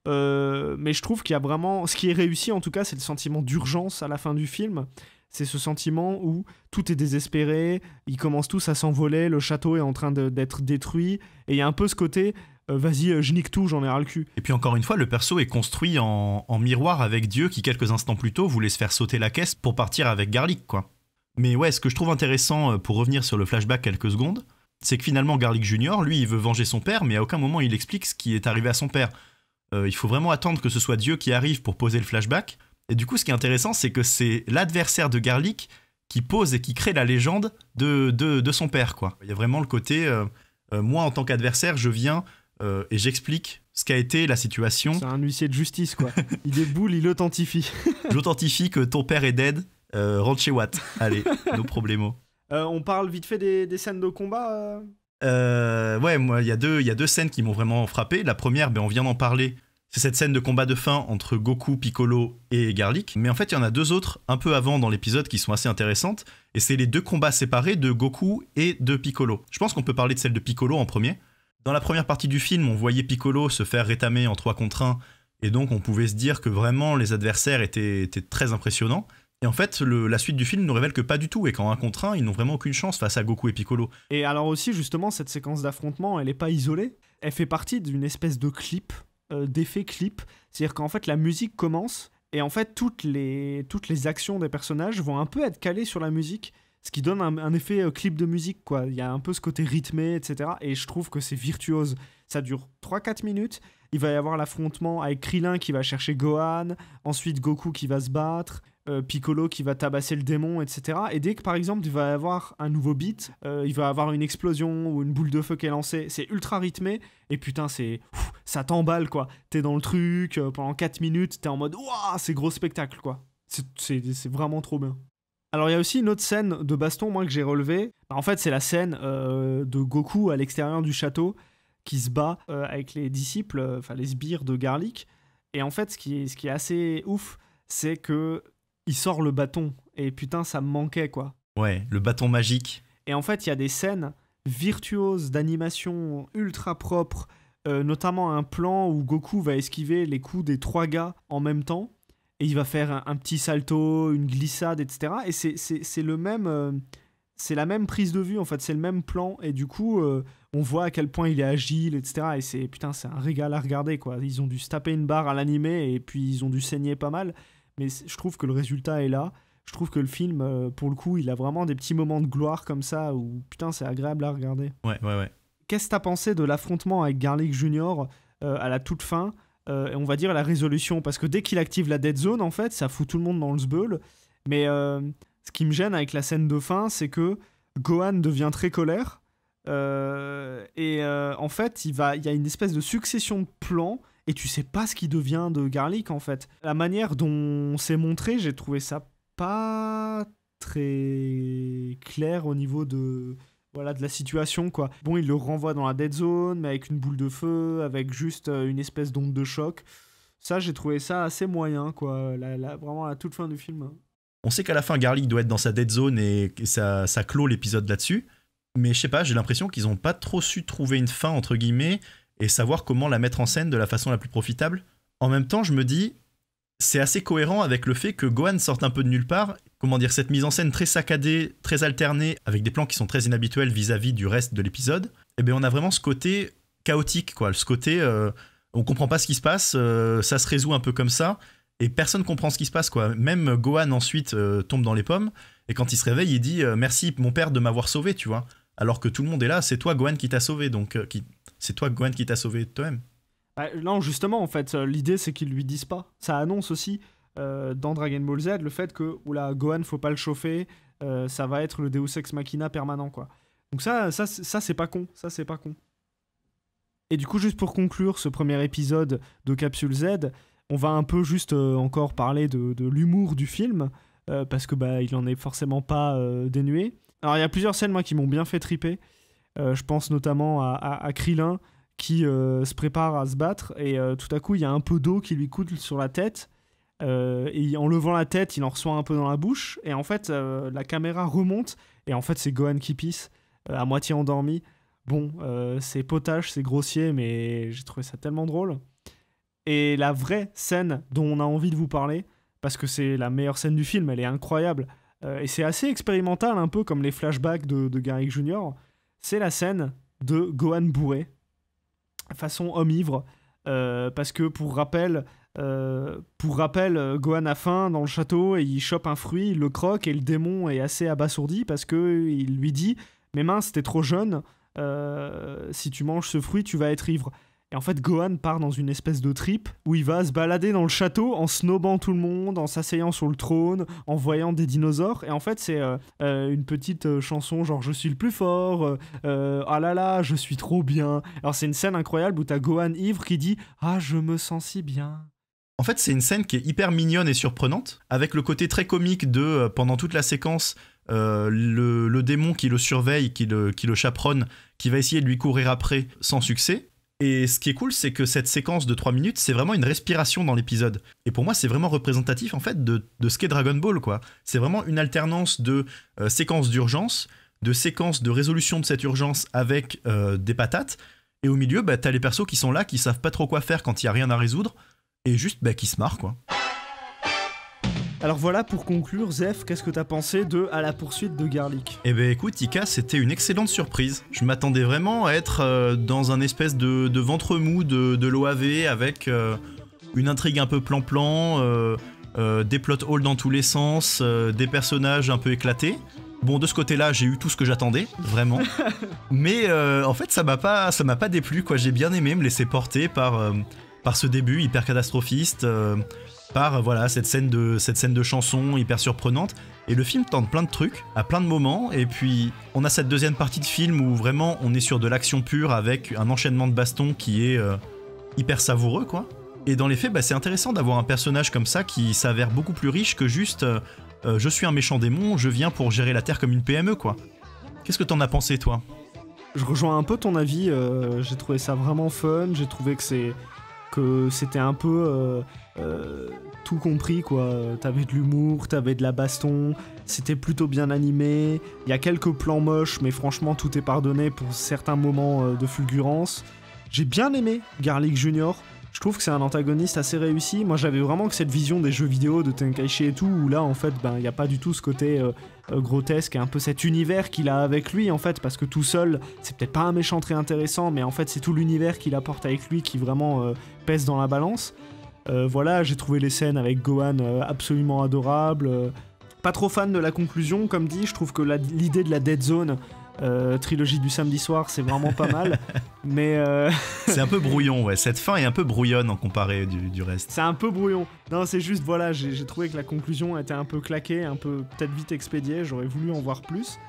mais je trouve qu'il y a vraiment ce qui est réussi, en tout cas, c'est le sentiment d'urgence à la fin du film. C'est ce sentiment où tout est désespéré, ils commencent tous à s'envoler, le château est en train d'être détruit, et il y a un peu ce côté vas-y, je nique tout, j'en ai ras le cul. Et puis encore une fois, le perso est construit en miroir avec Dieu qui quelques instants plus tôt voulait se faire sauter la caisse pour partir avec Garlic, quoi. Mais ouais, ce que je trouve intéressant, pour revenir sur le flashback quelques secondes, c'est que finalement Garlic Junior, lui, il veut venger son père, mais à aucun moment il explique ce qui est arrivé à son père. Il faut vraiment attendre que ce soit Dieu qui arrive pour poser le flashback. Et du coup, ce qui est intéressant, c'est que c'est l'adversaire de Garlic qui pose et qui crée la légende de son père, quoi. Il y a vraiment le côté, moi en tant qu'adversaire, je viens et j'explique ce qu'a été la situation. C'est un huissier de justice, quoi. Il déboule, il authentifie. J'authentifie que ton père est dead. Rentre chez Watt. Allez, no problemo. On parle vite fait des scènes de combat. Ouais, moi, il y a deux scènes qui m'ont vraiment frappé. La première, on vient d'en parler. C'est cette scène de combat de fin entre Goku, Piccolo et Garlic. Mais en fait, il y en a deux autres un peu avant dans l'épisode qui sont assez intéressantes. Et c'est les deux combats séparés de Goku et de Piccolo. Je pense qu'on peut parler de celle de Piccolo en premier. Dans la première partie du film, on voyait Piccolo se faire rétamer en 3 contre 1. Et donc, on pouvait se dire que vraiment, les adversaires étaient très impressionnants. Et en fait, la suite du film nous révèle que pas du tout, et qu'en 1 contre 1, ils n'ont vraiment aucune chance face à Goku et Piccolo. Et alors aussi, justement, cette séquence d'affrontement, elle est pas isolée, elle fait partie d'une espèce de clip, d'effet clip, c'est-à-dire qu'en fait, la musique commence, et en fait, toutes les actions des personnages vont un peu être calées sur la musique, ce qui donne un effet clip de musique, quoi. Il y a un peu ce côté rythmé, etc., et je trouve que c'est virtuose. Ça dure 3-4 minutes, il va y avoir l'affrontement avec Krillin qui va chercher Gohan, ensuite Goku qui va se battre, Piccolo qui va tabasser le démon, etc. Et dès que par exemple il va y avoir un nouveau beat, il va y avoir une explosion ou une boule de feu qui est lancée, c'est ultra rythmé, et putain ça t'emballe, quoi. T'es dans le truc, pendant 4 minutes, t'es en mode waouh, c'est gros spectacle, quoi. C'est vraiment trop bien. Alors il y a aussi une autre scène de baston, moi, que j'ai relevée. En fait, c'est la scène de Goku à l'extérieur du château qui se bat avec les disciples, enfin les sbires de Garlic. Et en fait, ce qui est assez ouf, c'est que il sort le bâton. Et putain, ça me manquait, quoi. Ouais, le bâton magique. Et en fait, il y a des scènes virtuoses d'animation ultra propres, notamment un plan où Goku va esquiver les coups des 3 gars en même temps. Et il va faire un petit salto, une glissade, etc. Et c'est le même... c'est la même prise de vue, en fait. C'est le même plan. Et du coup... on voit à quel point il est agile, etc. Et c'est un régal à regarder, quoi. Ils ont dû se taper une barre à l'animé et puis ils ont dû saigner pas mal. Mais je trouve que le résultat est là. Je trouve que le film, pour le coup, il a vraiment des petits moments de gloire comme ça où, putain, c'est agréable à regarder. Ouais. Qu'est-ce que t'as pensé de l'affrontement avec Garlic Junior à la toute fin, et on va dire la résolution? Parce que dès qu'il active la Dead Zone, en fait, ça fout tout le monde dans le sbeul. Mais ce qui me gêne avec la scène de fin, c'est que Gohan devient très colère. Et en fait, il y a une espèce de succession de plans et tu sais pas ce qui devient de Garlic en fait. La manière dont c'est montré, j'ai trouvé ça pas très clair au niveau de la situation quoi. Bon, il le renvoie dans la dead zone mais avec une boule de feu, avec juste une espèce d'onde de choc. Ça, j'ai trouvé ça assez moyen quoi, vraiment à la toute fin du film. On sait qu'à la fin, Garlic doit être dans sa dead zone et ça clôt l'épisode là-dessus. Mais je sais pas, j'ai l'impression qu'ils ont pas trop su trouver une fin, entre guillemets, et savoir comment la mettre en scène de la façon la plus profitable. En même temps, je me dis, c'est assez cohérent avec le fait que Gohan sorte un peu de nulle part. Comment dire, cette mise en scène très saccadée, très alternée, avec des plans qui sont très inhabituels vis-à-vis du reste de l'épisode, eh bien on a vraiment ce côté chaotique, quoi. Ce côté, on comprend pas ce qui se passe, ça se résout un peu comme ça, et personne comprend ce qui se passe, quoi. Même Gohan ensuite tombe dans les pommes, et quand il se réveille, il dit merci mon père de m'avoir sauvé, tu vois. Alors que tout le monde est là, c'est toi Gohan qui t'a sauvé, donc c'est toi Gohan qui t'a sauvé toi-même. Non, justement, en fait, l'idée c'est qu'ils lui disent pas. Ça annonce aussi dans Dragon Ball Z le fait que Gohan, faut pas le chauffer, ça va être le Deus Ex Machina permanent, quoi. Donc ça c'est pas con, ça c'est pas con. Et du coup, juste pour conclure ce premier épisode de Capsule Z, on va un peu juste encore parler de l'humour du film, parce que il en est forcément pas dénué. Alors il y a plusieurs scènes moi qui m'ont bien fait triper. Je pense notamment à Krillin qui se prépare à se battre et tout à coup il y a un peu d'eau qui lui coule sur la tête et en levant la tête il en reçoit un peu dans la bouche et en fait la caméra remonte et en fait c'est Gohan qui pisse à moitié endormi. Bon, c'est potache, c'est grossier, mais j'ai trouvé ça tellement drôle. Et la vraie scène dont on a envie de vous parler, parce que c'est la meilleure scène du film, elle est incroyable, et c'est assez expérimental, un peu comme les flashbacks de Garlic Jr., c'est la scène de Gohan bourré, façon homme ivre, parce que pour rappel, Gohan a faim dans le château et il chope un fruit, il le croque et le démon est assez abasourdi parce qu'il lui dit « Mes mains, c'était trop jeune, si tu manges ce fruit, tu vas être ivre. » Et en fait, Gohan part dans une espèce de trip où il va se balader dans le château en snobant tout le monde, en s'asseyant sur le trône, en voyant des dinosaures. Et en fait, c'est une petite chanson genre « Je suis le plus fort ah là là, je suis trop bien ». Alors c'est une scène incroyable où t'as Gohan ivre qui dit « Ah, je me sens si bien ». En fait, c'est une scène qui est hyper mignonne et surprenante, avec le côté très comique de, pendant toute la séquence, le démon qui le surveille, qui le chaperonne, qui va essayer de lui courir après sans succès. Et ce qui est cool, c'est que cette séquence de 3 minutes, c'est vraiment une respiration dans l'épisode. Et pour moi, c'est vraiment représentatif en fait de ce qu'est Dragon Ball, quoi. C'est vraiment une alternance de séquences d'urgence, de séquences de résolution de cette urgence avec des patates. Et au milieu, t'as les persos qui sont là, qui savent pas trop quoi faire quand il y a rien à résoudre, et juste qui se marrent, quoi. Alors voilà, pour conclure, Zef, qu'est-ce que t'as pensé de À la poursuite de Garlic ? Eh ben écoute, Ika, c'était une excellente surprise. Je m'attendais vraiment à être dans un espèce de ventre mou de l'OAV avec une intrigue un peu plan-plan, des plot holes dans tous les sens, des personnages un peu éclatés. Bon, de ce côté-là, j'ai eu tout ce que j'attendais, vraiment. Mais en fait, ça m'a pas déplu, quoi. J'ai bien aimé me laisser porter par ce début hyper catastrophiste, par cette scène de chanson hyper surprenante. Et le film tente plein de trucs, à plein de moments, et puis on a cette deuxième partie de film où vraiment on est sur de l'action pure avec un enchaînement de bastons qui est hyper savoureux, quoi. Et dans les faits, c'est intéressant d'avoir un personnage comme ça qui s'avère beaucoup plus riche que juste je suis un méchant démon, je viens pour gérer la Terre comme une PME, quoi. Qu'est-ce que t'en as pensé, toi ? Je rejoins un peu ton avis, j'ai trouvé ça vraiment fun, j'ai trouvé que c'était un peu tout compris, quoi. T'avais de l'humour, t'avais de la baston, c'était plutôt bien animé, il y a quelques plans moches, mais franchement tout est pardonné pour certains moments de fulgurance. J'ai bien aimé Garlic Jr., je trouve que c'est un antagoniste assez réussi. Moi j'avais vraiment que cette vision des jeux vidéo de Tenkaichi et tout, où là en fait il n'y a pas du tout ce côté grotesque et un peu cet univers qu'il a avec lui en fait, parce que tout seul c'est peut-être pas un méchant très intéressant, mais en fait c'est tout l'univers qu'il apporte avec lui qui vraiment pèse dans la balance. Voilà, j'ai trouvé les scènes avec Gohan absolument adorables. Pas trop fan de la conclusion, comme dit, je trouve que l'idée de la Dead Zone, trilogie du samedi soir, c'est vraiment pas mal, mais c'est un peu brouillon, ouais. Cette fin est un peu brouillonne en comparé du reste. C'est un peu brouillon. Non, c'est juste, voilà, j'ai trouvé que la conclusion était un peu claquée, un peu peut-être vite expédiée, j'aurais voulu en voir plus.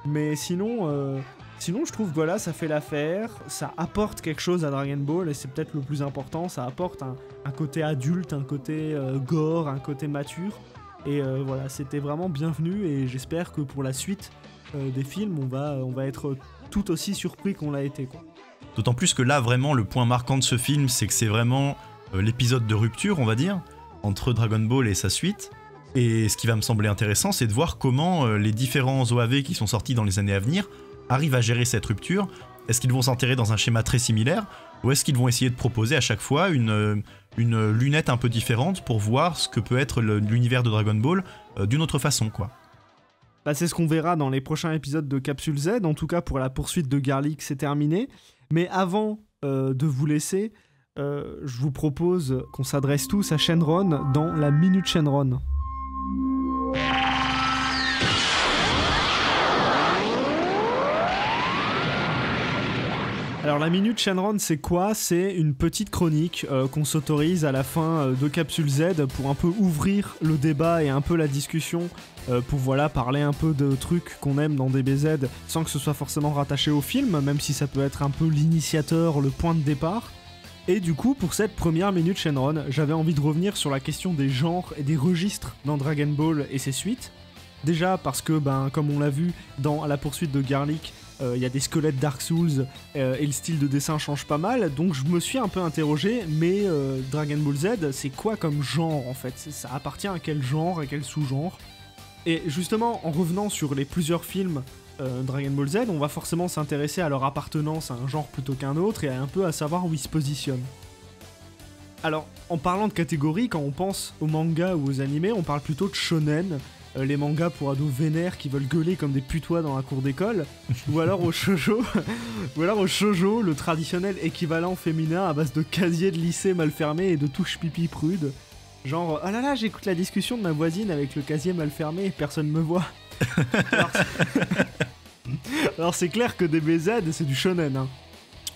Mais sinon, Sinon, je trouve que voilà, ça fait l'affaire, ça apporte quelque chose à Dragon Ball, et c'est peut-être le plus important, ça apporte un côté adulte, un côté gore, un côté mature. Et voilà, c'était vraiment bienvenu, et j'espère que pour la suite des films, on va être tout aussi surpris qu'on l'a été, quoi. D'autant plus que là, vraiment, le point marquant de ce film, c'est que c'est vraiment l'épisode de rupture, on va dire, entre Dragon Ball et sa suite. Et ce qui va me sembler intéressant, c'est de voir comment les différents OAV qui sont sortis dans les années à venir arrivent à gérer cette rupture. Est-ce qu'ils vont s'enterrer dans un schéma très similaire, ou est-ce qu'ils vont essayer de proposer à chaque fois une lunette un peu différente pour voir ce que peut être l'univers de Dragon Ball d'une autre façon, quoi. Bah, c'est ce qu'on verra dans les prochains épisodes de Capsule Z. En tout cas, pour la poursuite de Garlic, c'est terminé. Mais avant de vous laisser, je vous propose qu'on s'adresse tous à Shenron dans la Minute Shenron. Alors la Minute Shenron, c'est quoi? C'est une petite chronique qu'on s'autorise à la fin de Capsule Z pour un peu ouvrir le débat et un peu la discussion, pour voilà, parler un peu de trucs qu'on aime dans DBZ sans que ce soit forcément rattaché au film, même si ça peut être un peu l'initiateur, le point de départ. Et du coup, pour cette première Minute Shenron, j'avais envie de revenir sur la question des genres et des registres dans Dragon Ball et ses suites. Déjà parce que, comme on l'a vu dans la poursuite de Garlic, il y a des squelettes Dark Souls et le style de dessin change pas mal, donc je me suis un peu interrogé, mais Dragon Ball Z, c'est quoi comme genre en fait? Ça appartient à quel genre, à quel sous-genre? Et justement, en revenant sur les plusieurs films Dragon Ball Z, on va forcément s'intéresser à leur appartenance à un genre plutôt qu'un autre et un peu à savoir où ils se positionnent. Alors, en parlant de catégories, quand on pense aux mangas ou aux animés, on parle plutôt de shonen, les mangas pour ados vénères qui veulent gueuler comme des putois dans la cour d'école, ou alors au shoujo, le traditionnel équivalent féminin à base de casier de lycée mal fermé et de touches pipi prudes. Genre, ah là là, j'écoute la discussion de ma voisine avec le casier mal fermé et personne me voit. Alors c'est clair que DBZ, c'est du shonen, hein.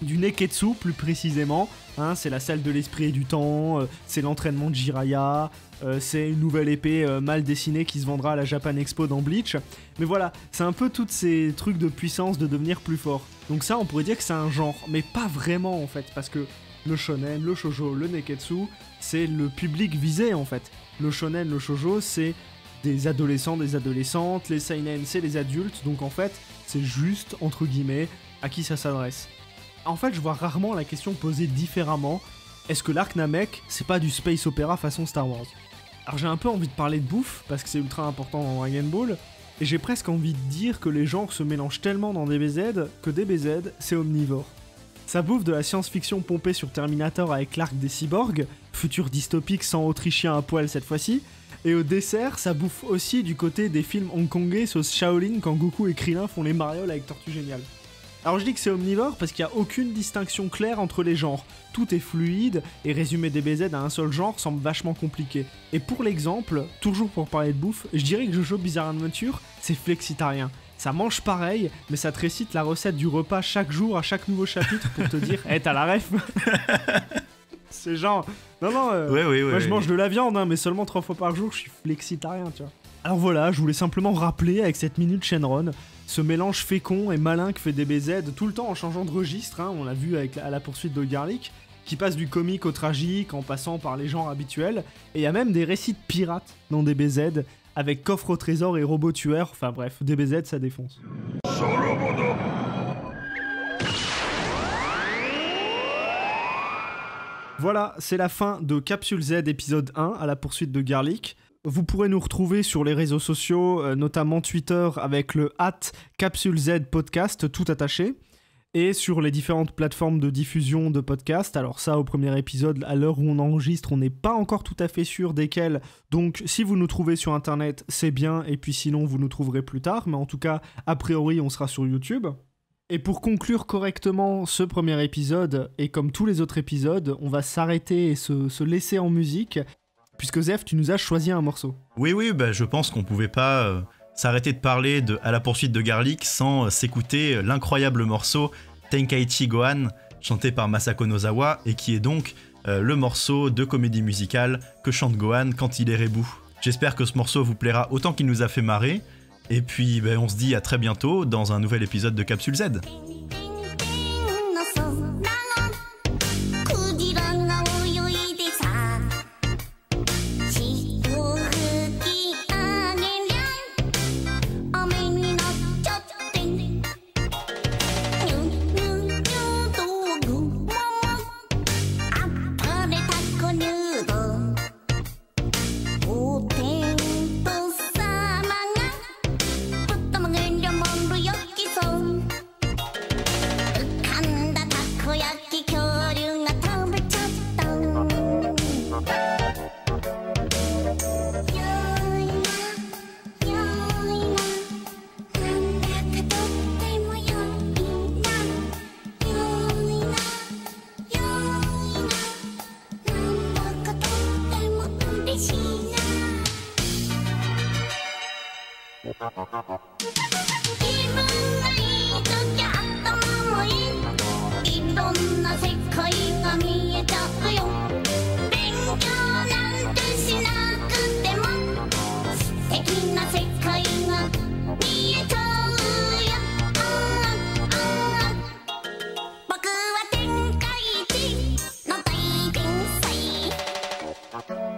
Du Neketsu plus précisément, hein, c'est la salle de l'esprit et du temps, c'est l'entraînement de Jiraiya, c'est une nouvelle épée mal dessinée qui se vendra à la Japan Expo dans Bleach. Mais voilà, c'est un peu tous ces trucs de puissance, de devenir plus fort. Donc ça, on pourrait dire que c'est un genre, mais pas vraiment en fait, parce que le shonen, le shoujo, le Neketsu, c'est le public visé en fait. Le shonen, le shoujo, c'est des adolescents, des adolescentes, les seinen, c'est les adultes, donc en fait, c'est juste, entre guillemets, à qui ça s'adresse. En fait, je vois rarement la question posée différemment. Est-ce que l'arc Namek, c'est pas du space opéra façon Star Wars? Alors j'ai un peu envie de parler de bouffe, parce que c'est ultra important dans Dragon Ball, et j'ai presque envie de dire que les genres se mélangent tellement dans DBZ, que DBZ, c'est omnivore. Ça bouffe de la science-fiction pompée sur Terminator avec l'arc des cyborgs, futur dystopique sans autrichien à poil cette fois-ci, et au dessert, ça bouffe aussi du côté des films hongkongais sauce Shaolin quand Goku et Krillin font les marioles avec Tortue Géniale. Alors je dis que c'est omnivore parce qu'il n'y a aucune distinction claire entre les genres. Tout est fluide et résumer DBZ à un seul genre semble vachement compliqué. Et pour l'exemple, toujours pour parler de bouffe, je dirais que Jojo Bizarre Adventure, c'est flexitarien. Ça mange pareil, mais ça te récite la recette du repas chaque jour à chaque nouveau chapitre pour te dire « Eh, t'as la ref ?» C'est genre... Non, moi je mange de la viande, hein, mais seulement 3 fois par jour, je suis flexitarien, tu vois. Alors voilà, je voulais simplement rappeler avec cette Minute Shenron ce mélange fécond et malin que fait DBZ tout le temps en changeant de registre, hein, on l'a vu à la poursuite de Garlic, qui passe du comique au tragique en passant par les genres habituels, et il y a même des récits de pirates dans DBZ, avec coffre au trésor et robots tueurs, enfin bref, DBZ ça défonce. Voilà, c'est la fin de Capsule Z épisode 1 à la poursuite de Garlic. Vous pourrez nous retrouver sur les réseaux sociaux, notamment Twitter avec le @CapsuleZPodcast, tout attaché, et sur les différentes plateformes de diffusion de podcasts. Alors ça, au premier épisode, à l'heure où on enregistre, on n'est pas encore tout à fait sûr desquels, donc si vous nous trouvez sur internet, c'est bien, et puis sinon vous nous trouverez plus tard, mais en tout cas, a priori, on sera sur YouTube. Et pour conclure correctement ce premier épisode, et comme tous les autres épisodes, on va s'arrêter et se laisser en musique, puisque Zef, tu nous as choisi un morceau. Oui, je pense qu'on pouvait pas s'arrêter de parler de À la poursuite de Garlic sans s'écouter l'incroyable morceau Tenkaichi Gohan, chanté par Masako Nozawa, et qui est donc le morceau de comédie musicale que chante Gohan quand il est rebou. J'espère que ce morceau vous plaira autant qu'il nous a fait marrer, Et puis on se dit à très bientôt dans un nouvel épisode de Capsule Z.僕は天下一の大天才